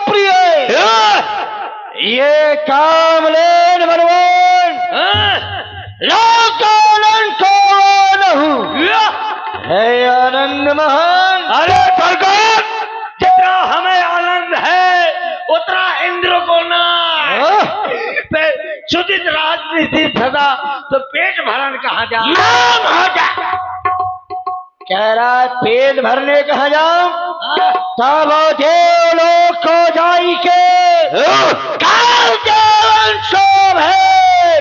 प्रिय ये कामलेन मनमोहन लोकानंद को है आनंद महान। अरे सरकार, जितना हमें आनंद है उतना इंद्र को ना। सुचित राजनीति सदा तो पेट भरन कहा जा कह रहा पेट भरने कहा जाऊं तब देवलोक को जाई के काल देवन शोभ है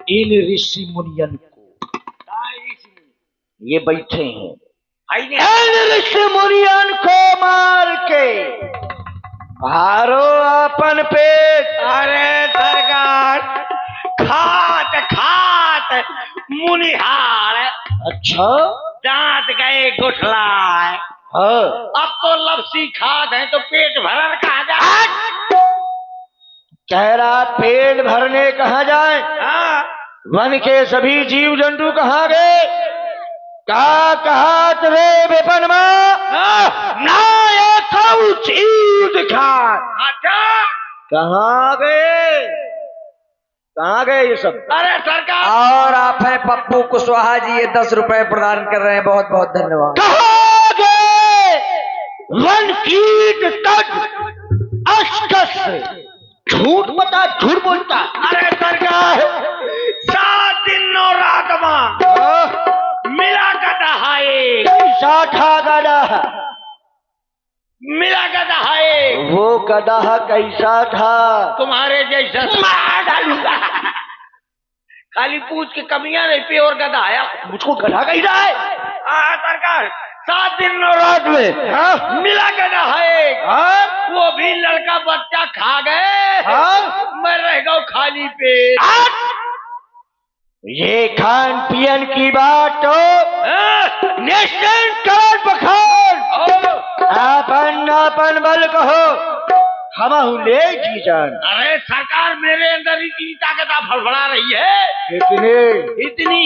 इन ऋषि मुनियन को। ये बैठे हैं इन ऋषि मुनियन को मार के भारो अपन पेट। अरे सरकार, खाट खाट मुनिहार अच्छा दांत गए गुठलाए, हाँ अब तो लपसी खाद है तो पेट भरन कहा जा। कह रहा पेट भरने कहा जाए हाँ। वन के सभी जीव जंतु कहाँ गए? कहा रे विपन कहाँ गए? कहाँ गए ये सब? अरे सरकार, और आप हैं पप्पू कुशवाहा जी, ये 10 रुपए प्रदान कर रहे हैं, बहुत बहुत धन्यवाद। कहाँ गए? वन कीट तट अस्कस झूठ बता, झूठ बोलता। अरे सरकार, 7 दिन और रात मिला गधा है, कैसा था गधा? मिला गधा है। वो गधा कैसा था? तुम्हारे जैसा मार डालूंगा। खाली पूछ के कमियां नहीं पे और गधा आया। मुझको गधा कैसा है? सरकार, 7 दिन और रात में मिला गधा है। वो भी लड़का बच्चा खा गए, मैं रह गया खाली पेट। ये खान पियन की बात तो नेशन कर बखान अपन बल कहो हम ले जी जान। अरे सरकार, मेरे अंदर इतनी ताकत फड़फड़ा रही है। कितने? इतनी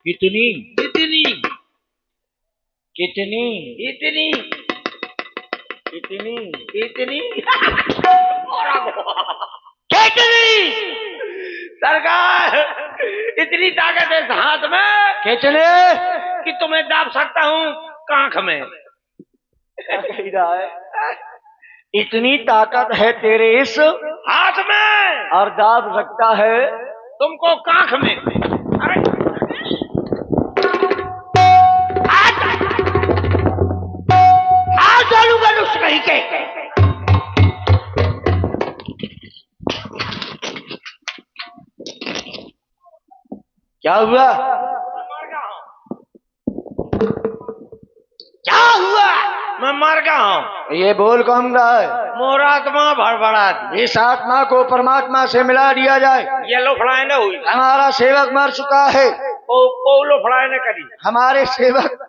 कितनी? इतनी कितनी? इतनी कितनी? इतनी कितनी? सरकार, इतनी ताकत है इस हाथ में कितने कि तुम्हें दाब सकता हूँ कांख में। इतनी ताकत है तेरे इस हाथ में और दाब सकता है तुमको कांख में। अरे हाथ डालूंगा नुस्ख कहीं के। क्या हुआ? क्या हुआ? मैं मर गया हूँ। ये बोल कौन रहा है? मोरात्मा भड़बड़ा। इस आत्मा को परमात्मा से मिला दिया जाए। ये लोफड़ाई न हुई। हमारा सेवक मर चुका है। लोफड़ाई न करी। हमारे सेवक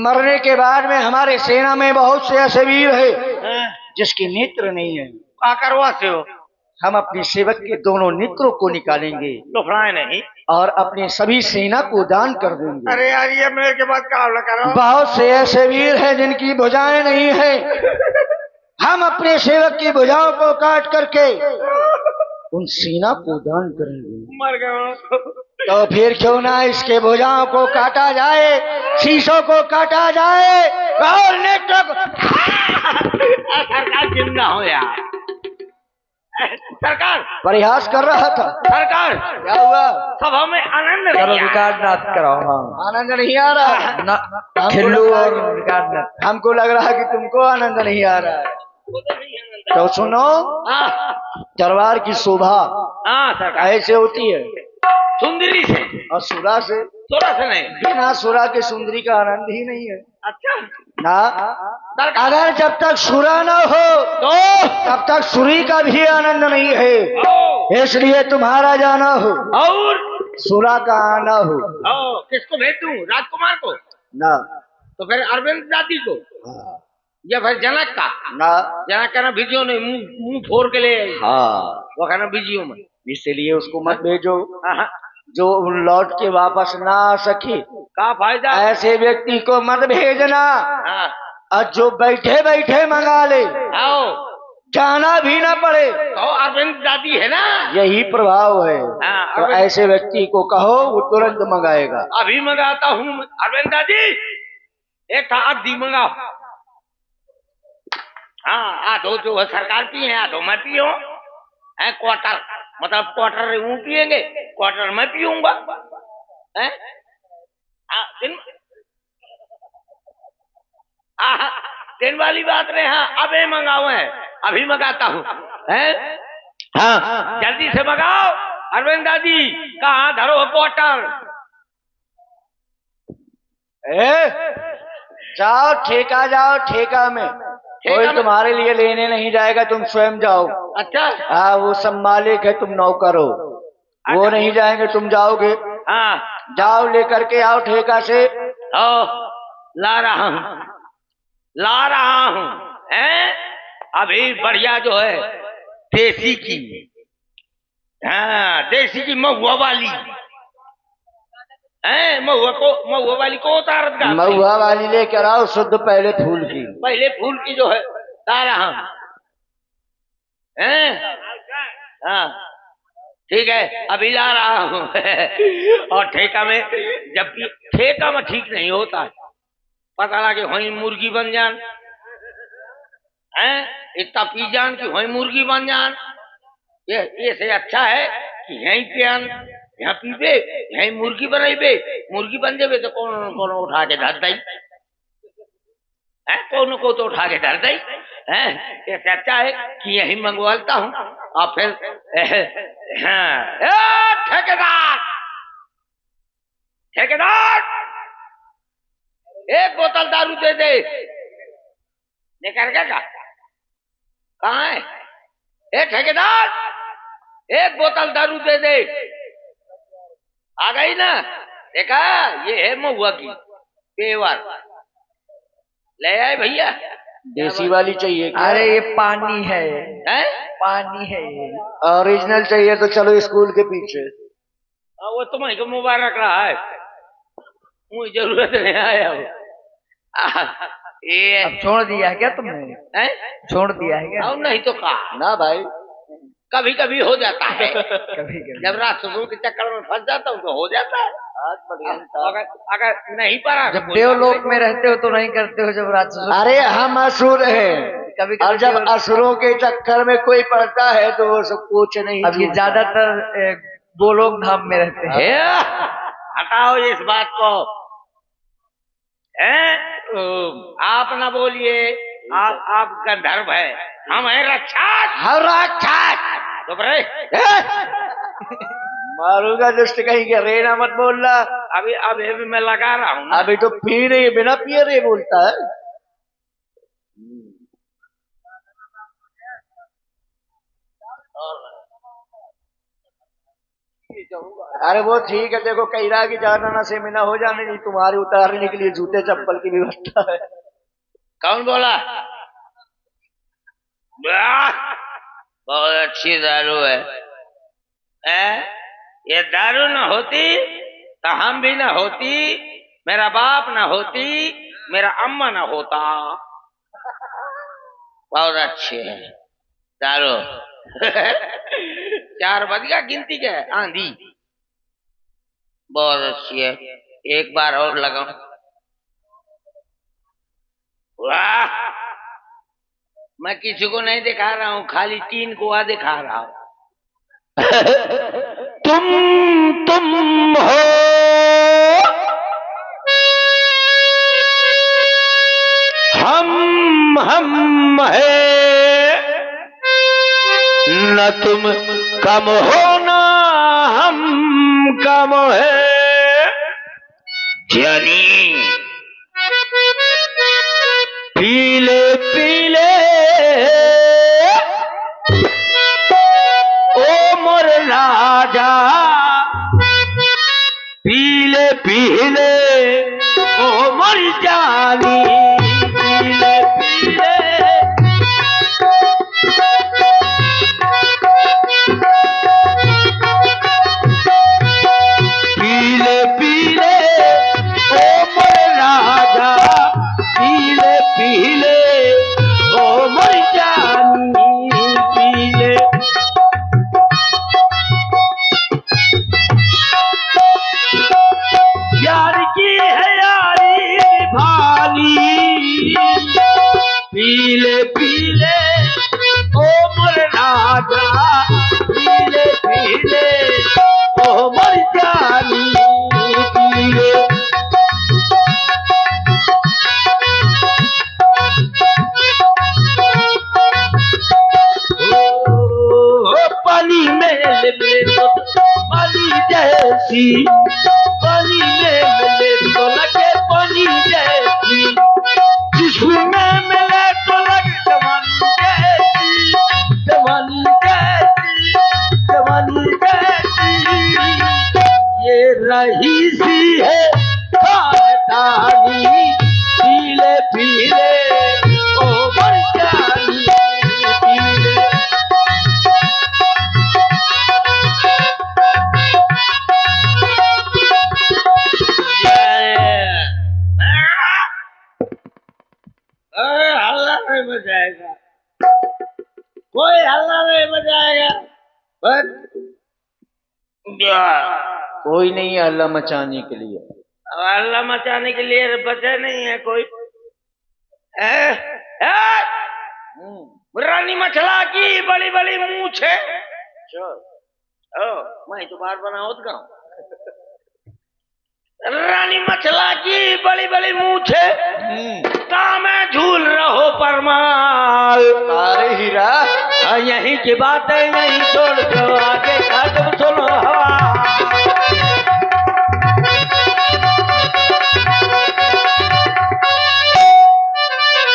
मरने के बाद में हमारे सेना में बहुत से ऐसे वीर है जिसके नेत्र नहीं है। क्या करवा से हो? हम अपने सेवक के दोनों नेत्रों को निकालेंगे लोफड़ाई नहीं और अपने सभी सेना को दान कर देंगे। अरे यार, ये मेरे के बाद क्या करो। बहुत से ऐसे वीर हैं जिनकी भुजाएं नहीं है। हम अपने सेवक की भुजाओं को काट करके उन सेना को दान करेंगे। मर गए तो फिर क्यों ना इसके भुजाओं को काटा जाए, शीशों को काटा जाए और नेत्र को। सरकार जिंदा हो यार। सरकार, प्रयास कर रहा था। सरकार क्या हुआ? सभा में आनंद चलो नहीं आया। रिकॉर्ड नाथ कराओ। हाँ आनंद नहीं आ रहा है? ना, खिल्लू और रिकॉर्ड नाथ। हमको लग रहा है कि तुमको आनंद नहीं आ रहा है। वो तो नहीं आनंद। तो सुनो, हाँ तलवार की शोभा हाँ सरकार, ऐसे होती है, सुंदरी से, और सुरा से। थोड़ा सा नहीं। बिना सुरा के सुंदरी का आनंद ही नहीं है अच्छा ना। सरकार, अगर जब तक सुरा न हो तो तब तक सुरी का भी आनंद नहीं है। ओ, इसलिए तुम्हारा जाना हो, और सुरा का आना हो किसको भेज दूं? राजकुमार को? ना। तो फिर अरविंद दादी को हाँ, या फिर जनक का? ना। जनक का ना भिजियो नहीं, मुंह मुंह फोड़ के ले आई। हाँ, वो कहना भिजियो मैं। इसलिए उसको मत भेजो हाँ, जो लौट के वापस ना आ सके। का फायदा? ऐसे व्यक्ति को मत भेजना, हाँ, और जो बैठे बैठे मंगा ले, आओ जाना भी ना पड़े। तो अरविंद दादी है ना। यही प्रभाव है। हाँ, तो अरविंद- ऐसे व्यक्ति को कहो, वो तुरंत मंगाएगा। अभी मंगाता हूँ अरविंद दादी, एक था आधी मंगाओ। हाँ, आधो जो है सरकार पिए, आधो मैं पियो है। क्वार्टर मतलब क्वार्टर वो पिएंगे, क्वार्टर मैं पीऊंगा है। दिन वाली बात रहे। हाँ, अबे मंगाओ है, अभी मंगाता हूँ है। हाँ, जल्दी से मंगाओ अरविंद दादी। कहाँ धरो क्वार्टर? जाओ ठेका, जाओ ठेका में। कोई में? तुम्हारे लिए लेने नहीं जाएगा, तुम स्वयं जाओ। अच्छा हाँ, वो सब मालिक है, तुम नौकर हो। वो नहीं जाएंगे, तुम जाओगे। हाँ, जाओ लेकर के आओ ठेका से। ओ, ला रहा हूँ, ला रहा हूँ हैं। अभी बढ़िया जो है देसी की, हाँ देसी की महुआ वाली है। महुआ वाली को उतारत का महुआ वाली लेकर आओ, शुद्ध पहले फूल की। पहले फूल की जो है ला रहा हूँ हैं। हाँ ठीक है, अभी ला रहा हूँ। और ठेका में, जबकि ठेका में ठीक नहीं होता है, पता लगे वही मुर्गी बन जान हैं, इतना पी जान कि वही मुर्गी बन जान। ये से अच्छा है कि यहीं पे आन, यहाँ पीबे, यहीं मुर्गी बनाइबे, मुर्गी बन जाबे तो कौन कौन उठा के धर दई है, कौन को तो उठा के धर दई है। इससे अच्छा है कि यहीं मंगवाता हूँ। और फिर हाँ, ठेकेदार, ठेकेदार एक बोतल दारू दे दे। लेकर के कहाँ है? ए ठेकेदार, एक बोतल दारू दे दे। आ गई ना? देखा, ये है महुआ की पेवर। ले आए भैया। देसी वाली चाहिए क्या? अरे ये पानी है, हैं? पानी है ये। ओरिजिनल चाहिए तो चलो स्कूल के पीछे। वो तुम्हें को मुबारक रहा है, मुझे जरूरत नहीं आया हो। ये अब छोड़ दिया है क्या तुमने? हैं? छोड़ दिया है क्या? और नहीं तो कहा, ना भाई, कभी कभी हो जाता है। कभी कभी जब राक्षसों के चक्कर में फंस जाता हूँ तो हो जाता है। आज बढ़िया था। अगर नहीं पड़ा तो जब कोई देवलोक बात में रहते हो तो नहीं करते हो, जब राक्षसों अरे हम असुर हैं, कभी और कभी जब असुरों के चक्कर में कोई पड़ता है तो वो सब कुछ नहीं। अब ये छूटता। ज्यादातर गोलोक धाम में रहते हैं। है। हटाओ इस बात को हैं? आप ना बोलिए, आप गंधर्व है, हम हैं राक्षस। हाँ, राक्षस। तो बरे मारूंगा दुष्ट कहीं के, रेना मत बोलना। अभी मैं लगा रहा हूँ ना। अभी तो पी रही, बिना पिए रे बोलता है। अरे वो ठीक है, देखो कैरा की जानना से मिला हो जाने नहीं, तुम्हारे उतारने के लिए जूते चप्पल की व्यवस्था है। कौन बोला? वाह, बहुत अच्छी दारू है। ये दारू न होती तो हम भी न होती, मेरा बाप न होती, मेरा अम्मा न होता। बहुत अच्छी है दारू। 4 बज गया, गिनती क्या है? आंधी बहुत अच्छी है, एक बार और लगाओ। वाह, मैं किसी को नहीं दिखा रहा हूँ, खाली 3 को दिखा रहा हूँ। तुम हो हम है, न तुम कम हो ना हम कम है। जानी पीले पीले ओ मोर राजा, पीले पीले ओ मोर जानी, पीले पीले पीले पीले ओ मोर राजा, पीले पीले ओ मोर जानी, पीले। यार की है यारी निभानी, पीले पीले ओ मोर राजा, पीले पीले ओ मोर जानी, पीले। ओ पानी में मिले तो पानी जैसी, पानी में मिले तो लगे पानी जैसी, जिसमें मिले तो लगे जवानी जैसी, जवानी जैसी, जवानी जैसी। ये रही सी है खानदानी, पीले पीले ओ मर जानी, पीले। हल्ला नहीं बजाएगा, कोई हल्ला नहीं बजाएगा। कोई नहीं है हल्ला मचाने के लिए। हल्ला मचाने के लिए बचे नहीं है कोई। ए, ए, रानी मछला की बड़ी बड़ी मूछ है। मैं तो बार बनाओ गाँव। रानी मछला की बड़ी बड़ी मूछ है, में झूल रहो परमाल। अरे हीरा, यहीं की बातें यहीं छोड़ दो, आगे का तुम सुनो हवा।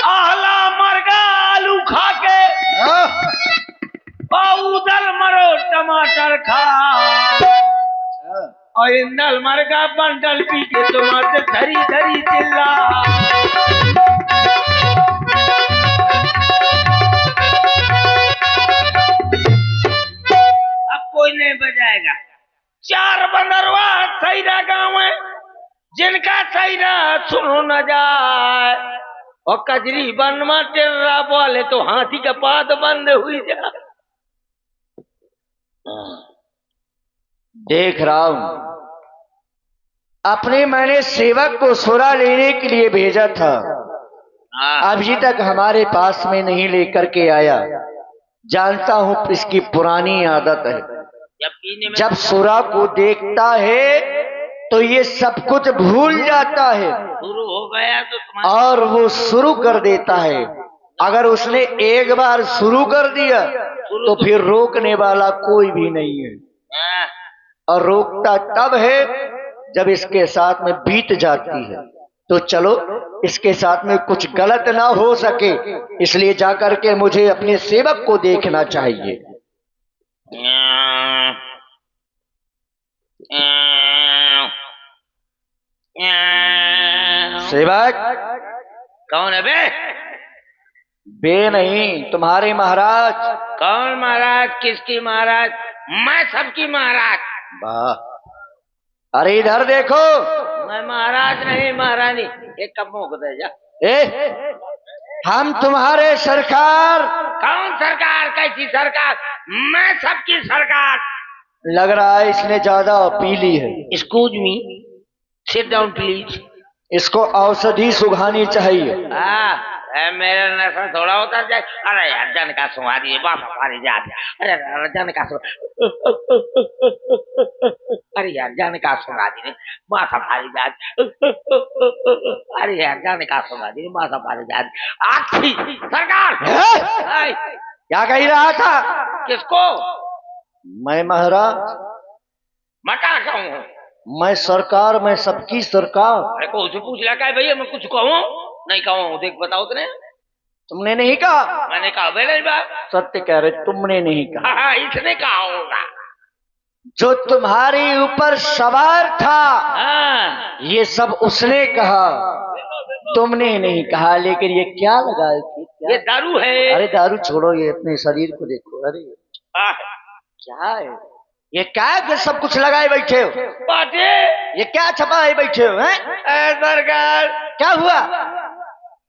आहला मरगा आलू खा के, उधर मरो टमाटर खा, और इंदल मरगा बंडल पी के टमाटर धरी धरी चिल्ला। कोई नहीं बजाएगा। चार बंदरवा सैरा गाँव है, जिनका सैरा सुनो न जाए, और कजरी बन में टेर्रा बोले तो हाथी का पाद बंद हुई जा। देख रहा हूं, अपने मैंने सेवक को सुरा लेने के लिए भेजा था, अभी तक हमारे पास में नहीं लेकर के आया। जानता हूं इसकी पुरानी आदत है, जब सुरा को देखता है तो ये सब कुछ भूल जाता है शुरू हो गया तो और वो शुरू कर देता है। अगर उसने एक बार शुरू कर दिया तो फिर रोकने वाला कोई भी नहीं है, और रोकता तब है जब इसके साथ में बीत जाती है। तो चलो, इसके साथ में कुछ गलत ना हो सके, इसलिए जाकर के मुझे अपने सेवक को देखना चाहिए। सेवक कौन है बे? बे नहीं, तुम्हारे महाराज। कौन महाराज? किसकी महाराज? मैं सबकी महाराज। वाह, अरे इधर देखो। मैं महाराज नहीं महारानी। एक कप मुंह को दे जा। हम तुम्हारे सरकार। कौन सरकार? कैसी सरकार? मैं सबकी सरकार। लग रहा है इसने ज्यादा पी ली है। Excuse me, sit down please. इसको औषधि सुखानी चाहिए। मेरा नशा थोड़ा उतर जाए। अरे यार जन का सुहा दिए बाप हमारी जात। अरे जन का अरे यार जन का सुहा दिए बाप हमारी जात। अरे यार जन का सुहा दिए बाप हमारी जात। आखी सरकार आय, क्या कह रहा था? किसको? मैं महाराज, मैं क्या कहूँ? मैं सरकार, मैं सबकी सरकार। अरे को उसे पूछ लगा है भैया, मैं कुछ कहूँ? नहीं कहूँ, देख बताओ तूने। तुमने नहीं कहा। मैंने कहा मेरे बाप। सत्य कह रहे, तुमने नहीं कहा। हाँ, इसने कहा होगा। जो तुम्हारे ऊपर सवार था हाँ, ये सब उसने कहा, तुमने नहीं कहा। लेकिन ये क्या लगा? ये दारू है। अरे दारू छोड़ो, ये अपने शरीर को देखो। अरे हाँ, क्या है ये? क्या है? सब कुछ लगाए बैठे हो? बाटे ये क्या छपाए बैठे हो? हैं? सरकार क्या हुआ?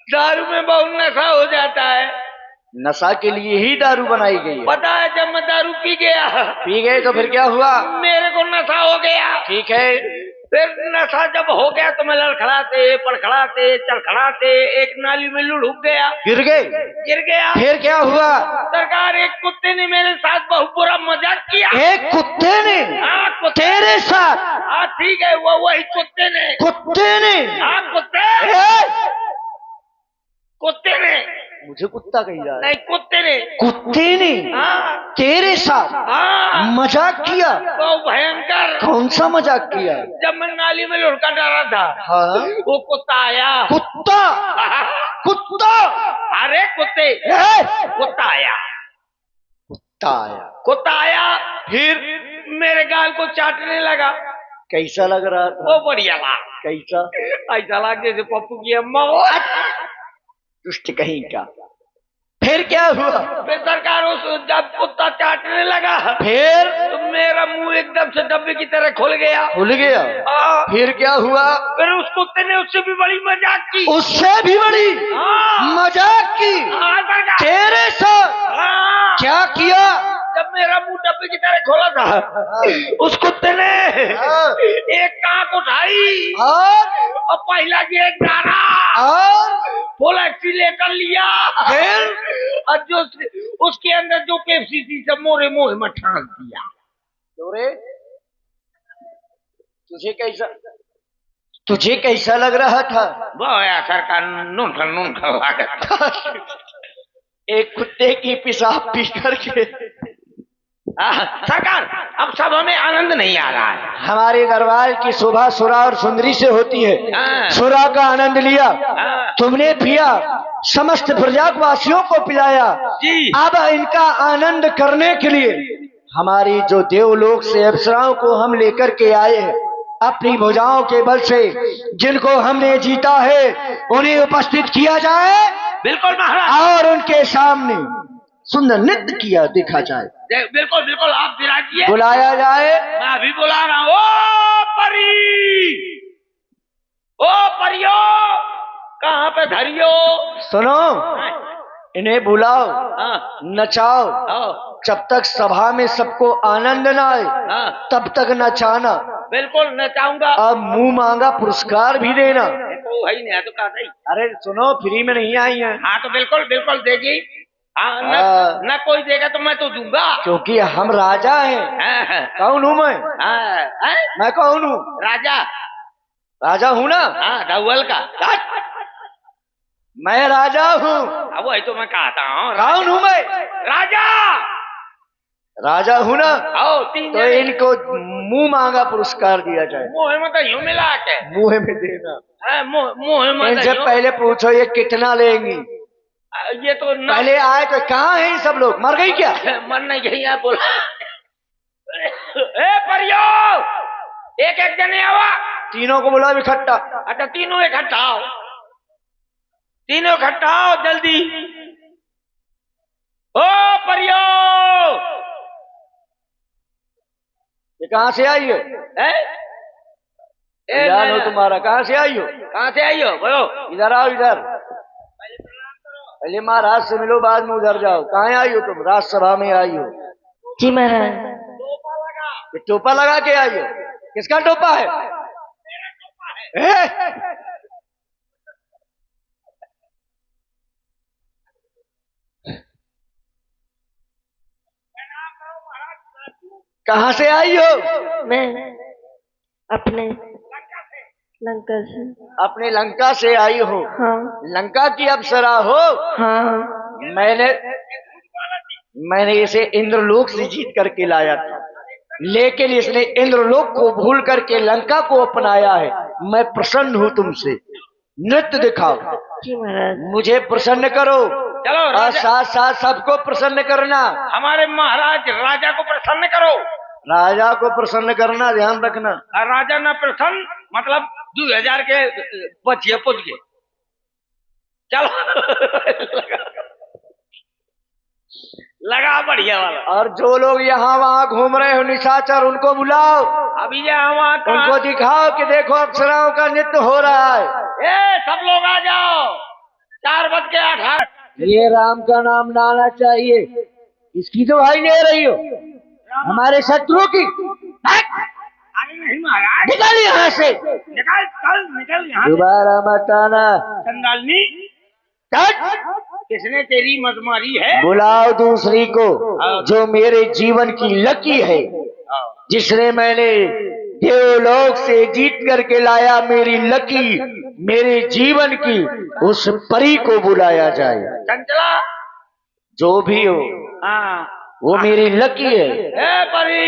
दारू में बहुत नशा हो जाता है। नशा के लिए ही दारू बनाई गई है। पता है जब मैं दारू पी गया, पी गए तो फिर क्या हुआ? मेरे को नशा हो गया। ठीक है, फिर नशा जब हो गया तो मैं लड़खड़ाते पड़खड़ाते चलखड़ाते एक नाली में लुढ़क गया, गिर गए। गिर गया। फिर क्या हुआ? सरकार एक कुत्ते ने मेरे साथ बहुत बुरा मजाक किया। एक कुत्ते ने? हाँ, कुत्ते। तेरे साथ? हाँ ठीक है, वो वही कुत्ते ने। कुत्ते ने? हाँ कुत्ते, कुत्ते ने। मुझे कुत्ता कही जा रहा है? नहीं कुत्ते ने। कुत्ते ने हाँ तेरे साथ हाँ, मजाक किया? बहुत भयंकर। कौन सा मजाक किया? जब मैं नाली में लुढ़का डाला था, हाँ? वो कुत्ता आया। कुत्ता? कुत्ता? अरे कुत्ते, कुत्ता आया। कुत्ता आया? कुत्ता आया, फिर मेरे गाल को चाटने लगा। कैसा लग रहा था? वो बढ़िया लगा। कैसा? ऐसा लगा जैसे पप्पू की अम्मा हो। दुष्ट कहीं का। फिर क्या हुआ? फिर सरकार उस जब कुत्ता चाटने लगा, फिर तो मेरा मुंह एकदम से डब्बे की तरह खुल गया। खुल गया? हाँ। फिर क्या हुआ? फिर उस कुत्ते ने उससे भी बड़ी मजाक की। उससे भी बड़ी हाँ। मजाक की? हाँ सरकार। तेरे साथ? हाँ। क्या किया? जब मेरा मुंह डब्बे की तरह खोला था, उस कुत्ते ने एक कांक उठाई और पहला गेट डाला और फुल एक्सी लेकर लिया। फिर और जो उसके अंदर जो पेप्सी थी सब मोरे मुंह में ठान दिया। रे तुझे कैसा लग रहा था? वो यार सरकार नून खा एक कुत्ते की पेशाब पी करके सरकार अब सब हमें आनंद नहीं आ रहा है। हमारे दरबार की शोभा सुरा और सुंदरी से होती है। हाँ। सुरा का आनंद लिया, हाँ। तुमने पिया, समस्त प्रजावासियों को पिलाया। जी। अब इनका आनंद करने के लिए हमारी जो देवलोक से अप्सराओं को हम लेकर के आए हैं, अपनी भुजाओं के बल से जिनको हमने जीता है उन्हें उपस्थित किया जाए। बिल्कुल महाराज। और उनके सामने सुंदर नृत्य किया देखा जाए। बिल्कुल बिल्कुल, आप विराजिए। बुलाया जाए। मैं अभी बुला रहा हूँ। ओ परी, ओ परियो, कहाँ पे धरियो? सुनो, इन्हें बुलाओ, हाँ। नचाओ। हाँ। जब तक सभा में सबको आनंद न आए हाँ। तब तक नचाना। बिल्कुल नचाऊंगा। अब मुंह मांगा पुरस्कार भी देना। तो है नहीं है तो कहा नहीं। अरे सुनो, फ्री में नहीं आई है। हाँ तो बिल्कुल बिल्कुल देगी। हाँ, न कोई देगा तो मैं तो दूंगा, क्योंकि हम राजा हैं। हाँ। कौन हूँ मैं? हाँ। मैं कौन हूँ? राजा। राजा हूँ ना? हाँ धवल का। मैं राजा हूँ। वही तो मैं कहता हूँ। कौन हूँ मैं? राजा। राजा हूँ ना? आओ तीन तो इनको मुंह मांगा पुरस्कार दिया जाए। मुँह में तो यूं मिला के मुंह में देना। मुँह में इनसे पहले पूछो ये कितना लेंगी। ये तो पहले आए तो कहाँ है सब लोग? मर गई क्या? मर नहीं गई है बोला। ए परियो, एक एक जने आवा। तीनों को बुलाओ इकट्ठा। अच्छा तीनों इकट्ठा आओ, तीनों इकट्ठा आओ जल्दी। ओ परियो, ये कहाँ से आई हो? जान हो तुम्हारा? कहाँ से आई हो? कहाँ से आई हो? बोलो। इधर आओ, इधर। पहले महाराज से मिलो, बाद में उधर जाओ। कहाँ आई हो तुम? राजसभा में आई हो? जी महाराज। ये टोपा लगा के आई हो? किसका टोपा है? कहाँ से आई हो? मैं अपने लंका से। अपने लंका से आई हो? हाँ लंका की अप्सरा हो? हाँ। मैंने इसे इंद्रलोक से जीत करके लाया था, लेकिन इसने इंद्रलोक को भूल करके लंका को अपनाया है। मैं प्रसन्न हूँ तुमसे। नृत्य दिखाओ। जी महाराज। मुझे प्रसन्न करो चलो और राजा, साथ साथ सबको प्रसन्न करना। हमारे महाराज राजा को प्रसन्न करो। राजा को प्रसन्न करना, ध्यान रखना। और राजा न प्रसन्न मतलब 2000 के बचिए पूछ गए। चलो लगा बढ़िया वाला। और जो लोग यहाँ वहाँ घूम रहे हो निशाचर, उनको बुलाओ। अभी जा हम उनको दिखाओ कि देखो अप्सराओं का नृत्य हो रहा है। ए सब लोग आ जाओ। 4:18। ये राम का नाम लाना चाहिए। इसकी तो भाई ले रही हो, हमारे शत्रु की। अरे नहीं महाराज, निकल यहाँ से, निकल यहाँ। दोबारा मत आना। चंडालनी, किसने तेरी मत मारी है? बुलाओ दूसरी को, जो मेरे जीवन की लकी है, जिसने मैंने देवलोक से जीत करके लाया। मेरी लकी, मेरे जीवन की उस परी को बुलाया जाए। चंचला जो भी हो, हाँ वो मेरी लकी है। ए परी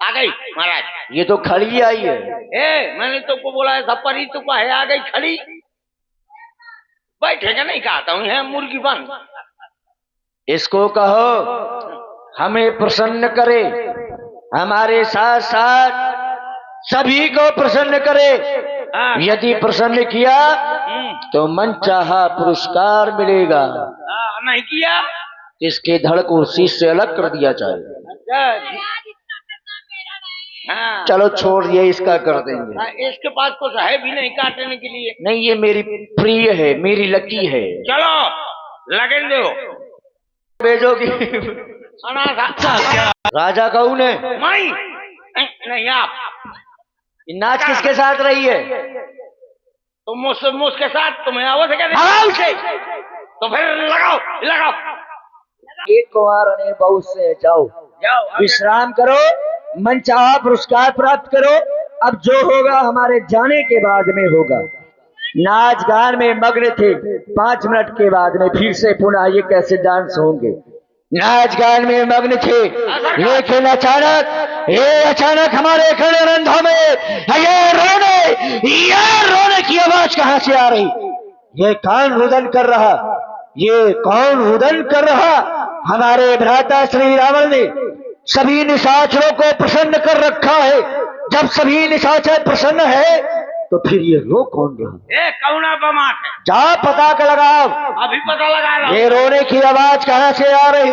आ गई महाराज। ये तो खड़ी आई है। ए मैंने तुमको बोला है सब परी, तू है आ गई खड़ी। बैठेगा नहीं कहता हूँ, है मुर्गी बन। इसको कहो हमें प्रसन्न करे, हमारे साथ साथ सभी को प्रसन्न करे। हाँ। यदि प्रसन्न किया तो मनचाहा पुरस्कार मिलेगा। नहीं किया इसके धड़ को शीश से अलग कर दिया जाए। हाँ। चलो छोड़िए, इसका कर देंगे। इसके पास कुछ है भी नहीं काटने के लिए। नहीं, ये मेरी प्रिय है, मेरी लकी है। चलो लगन दो। भेजोगी? राजा कौन है? नहीं आप। नाच किसके साथ रही है? तुम मुझके साथ, तुम्हें आवाज क्या उसे तो फिर लगाओ लगाओ। एक कुंवर ने बहुत से जाओ, जाओ विश्राम करो, मनचाहा पुरस्कार प्राप्त करो। अब जो होगा हमारे जाने के बाद में होगा। नाच गान में मग्न थे, 5 मिनट के बाद में फिर से पुनः ये कैसे डांस होंगे। नाच गान में मग्न थे, लेकिन अचानक हमारे खंडरंधों में ये रोने की आवाज कहां से आ रही? ये कौन रुदन कर रहा? ये कौन रुदन कर रहा? हमारे भ्राता श्री रावण ने सभी निशाचरों को प्रसन्न कर रखा है। जब सभी निशाचर प्रसन्न है तो फिर ये रो कौन रहा? कौना बमात है? जा पता कर लगाओ। अभी पता लगा रहा हूं। ये रोने की आवाज कहां से आ रही?